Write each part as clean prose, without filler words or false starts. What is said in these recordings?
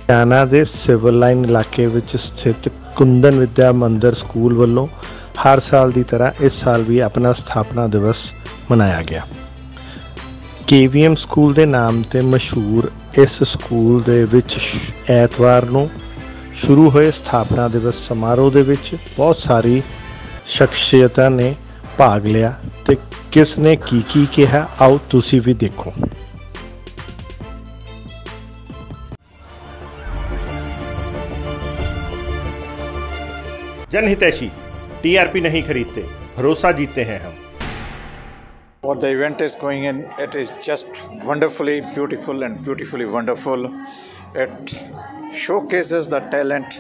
ਲੁਧਿਆਣਾ ਦੇ civil line ਇਲਾਕੇ ਵਿੱਚ ਸਥਿਤ ਕੁੰਦਨ ਵਿਦਿਆ ਮੰਦਿਰ ਸਕੂਲ ਵੱਲੋਂ ਹਰ ਸਾਲ ਦੀ ਤਰ੍ਹਾਂ ਇਸ ਸਾਲ ਵੀ ਆਪਣਾ ਸਥਾਪਨਾ ਦਿਵਸ ਮਨਾਇਆ ਗਿਆ। KVM ਸਕੂਲ ਦੇ ਨਾਮ ਤੇ ਮਸ਼ਹੂਰ ਇਸ ਸਕੂਲ ਦੇ ਵਿੱਚ ਐਤਵਾਰ ਨੂੰ ਸ਼ੁਰੂ ਹੋਏ ਸਥਾਪਨਾ ਦਿਵਸ ਸਮਾਰੋਹ ਦੇ ਵਿੱਚ ਬਹੁਤ ਸਾਰੀ ਸ਼ਖਸੀਅਤਾਂ ਨੇ ਭਾਗ ਲਿਆ ਤੇ ਕਿਸ ਨੇ ਕੀ ਕਿਹਾ, ਆਓ ਤੁਸੀਂ ਵੀ ਦੇਖੋ। जनहितैषी TRP नहीं खरीदते, भरोसा जीतते हैं हम। What the event is going in, it is just wonderfully beautiful and beautifully wonderful. It showcases the talent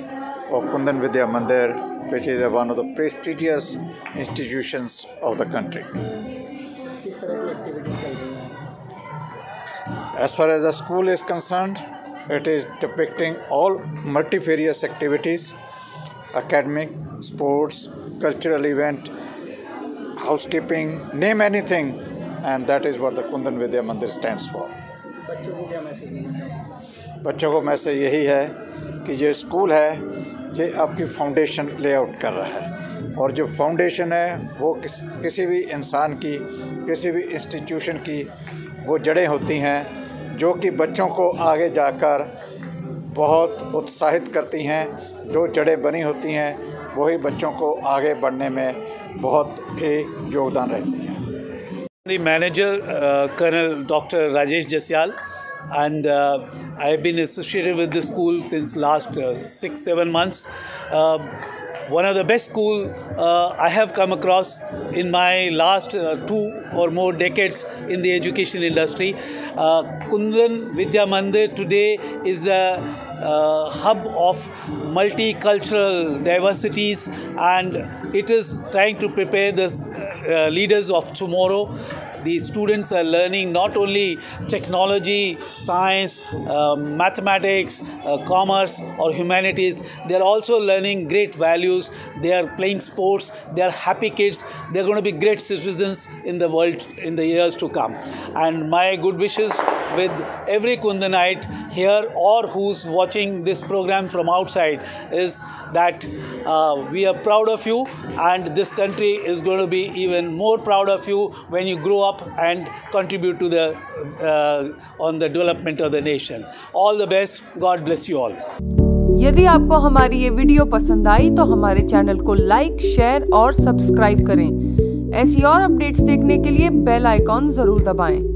of Kundan Vidya Mandir, which is one of the prestigious institutions of the country. As far as the school is concerned, it is depicting all multifarious activities, academic, sports, cultural event, housekeeping, name anything, and that is what the Kundan Vidya Mandir stands for. बच्चों को क्या message देना चाहिए? बच्चों को message यही है कि ये स्कूल है ये आपकी फाउंडेशन लेआउट कर रहा है, और जो फाउंडेशन है वो किसी भी इंसान की, किसी भी इंस्टीट्यूशन की वो जड़ें होती हैं जो कि बच्चों को आगे जाकर बहुत उत्साहित करती हैं। जो जड़ें बनी होती हैं वही बच्चों को आगे बढ़ने में बहुत ही योगदान रहती हैं। The manager, Colonel Dr. Rajesh Jasyal, and I have been associated with the school since last 6-7 months. One of the best school I have come across in my last 2 or more decades in the education industry. Kundan Vidya Mandir today is the hub of multicultural diversities, and it is trying to prepare the leaders of tomorrow. The students are learning not only technology, science, mathematics, commerce or humanities. They are also learning great values. They are playing sports. They are happy kids. They are going to be great citizens in the world in the years to come. And my good wishes with every Kundanite here or who's watching this program from outside is that we are proud of you, and this country is going to be even more proud of you when you grow up and contribute to the on the development of the nation. All the best. God bless you all. यदि आपको हमारी ये video पसंद आई तो हमारे channel को like, share और subscribe करें। ऐसी और अपडेट्स देखने के लिए बेल आइकॉन जरूर दबाएं।